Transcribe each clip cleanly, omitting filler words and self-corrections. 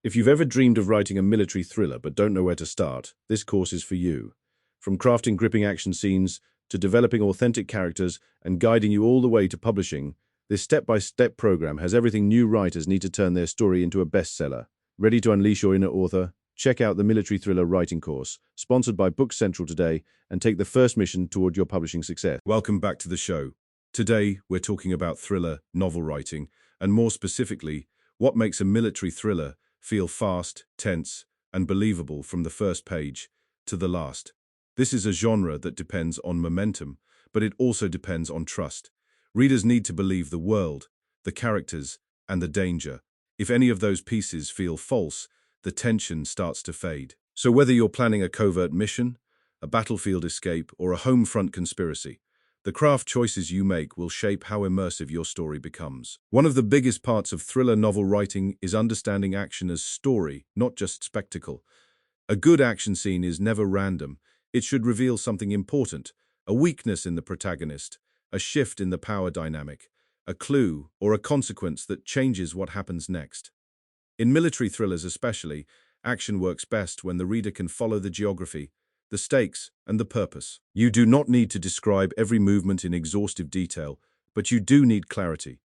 If you've ever dreamed of writing a military thriller but don't know where to start, this course is for you. From crafting gripping action scenes to developing authentic characters and guiding you all the way to publishing, this step-by-step program has everything new writers need to turn their story into a bestseller. Ready to unleash your inner author? Check out the Military Thriller Writing Course, sponsored by Book Central today, and take the first mission toward your publishing success. Welcome back to the show. Today, we're talking about thriller novel writing, and more specifically, what makes a military thriller feel fast, tense, and believable from the first page to the last. This is a genre that depends on momentum, but it also depends on trust. Readers need to believe the world, the characters, and the danger. If any of those pieces feel false, the tension starts to fade. So whether you're planning a covert mission, a battlefield escape, or a home front conspiracy, the craft choices you make will shape how immersive your story becomes. One of the biggest parts of thriller novel writing is understanding action as story, not just spectacle. A good action scene is never random. It should reveal something important, a weakness in the protagonist, a shift in the power dynamic, a clue or a consequence that changes what happens next. In military thrillers especially, action works best when the reader can follow the geography, the stakes, and the purpose. You do not need to describe every movement in exhaustive detail, but you do need clarity.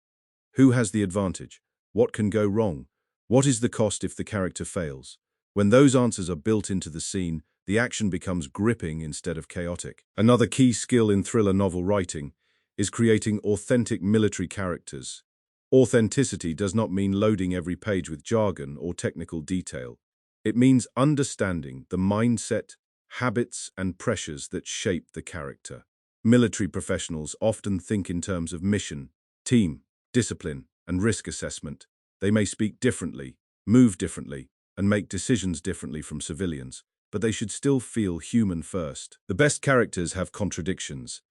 Who has the advantage? What can go wrong? What is the cost if the character fails? When those answers are built into the scene, the action becomes gripping instead of chaotic. Another key skill in thriller novel writing is creating authentic military characters. Authenticity does not mean loading every page with jargon or technical detail. It means understanding the mindset, habits, and pressures that shape the character. Military professionals often think in terms of mission, team, discipline, and risk assessment. They may speak differently, move differently, and make decisions differently from civilians, but they should still feel human first. The best characters have contradictions.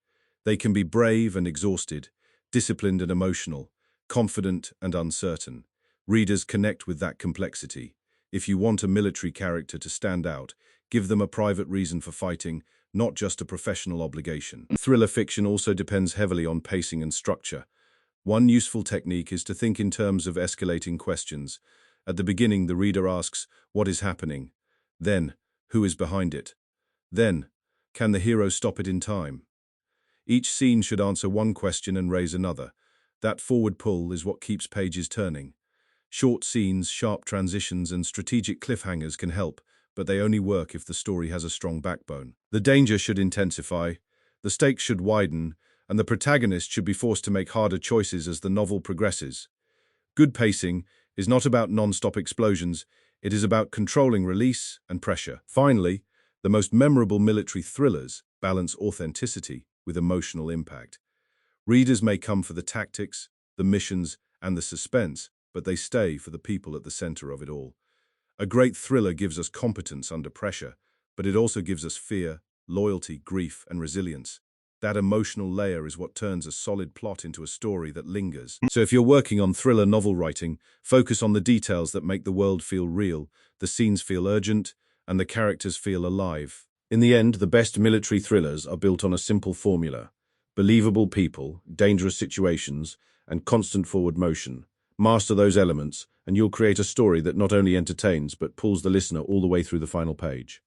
They can be brave and exhausted, disciplined and emotional, confident and uncertain. Readers connect with that complexity. If you want a military character to stand out, give them a private reason for fighting, not just a professional obligation. Thriller fiction also depends heavily on pacing and structure. One useful technique is to think in terms of escalating questions. At the beginning, the reader asks, "What is happening?" Then, "Who is behind it?" Then, "Can the hero stop it in time?" Each scene should answer one question and raise another. That forward pull is what keeps pages turning. Short scenes, sharp transitions, and strategic cliffhangers can help, but they only work if the story has a strong backbone. The danger should intensify, the stakes should widen, and the protagonist should be forced to make harder choices as the novel progresses. Good pacing is not about non-stop explosions, it is about controlling release and pressure. Finally, the most memorable military thrillers balance authenticity with emotional impact. Readers may come for the tactics, the missions, and the suspense, but they stay for the people at the center of it all. A great thriller gives us competence under pressure, but it also gives us fear, loyalty, grief, and resilience. That emotional layer is what turns a solid plot into a story that lingers. So if you're working on thriller novel writing, focus on the details that make the world feel real, the scenes feel urgent, and the characters feel alive. In the end, the best military thrillers are built on a simple formula: believable people, dangerous situations, and constant forward motion. Master those elements, and you'll create a story that not only entertains, but pulls the listener all the way through the final page.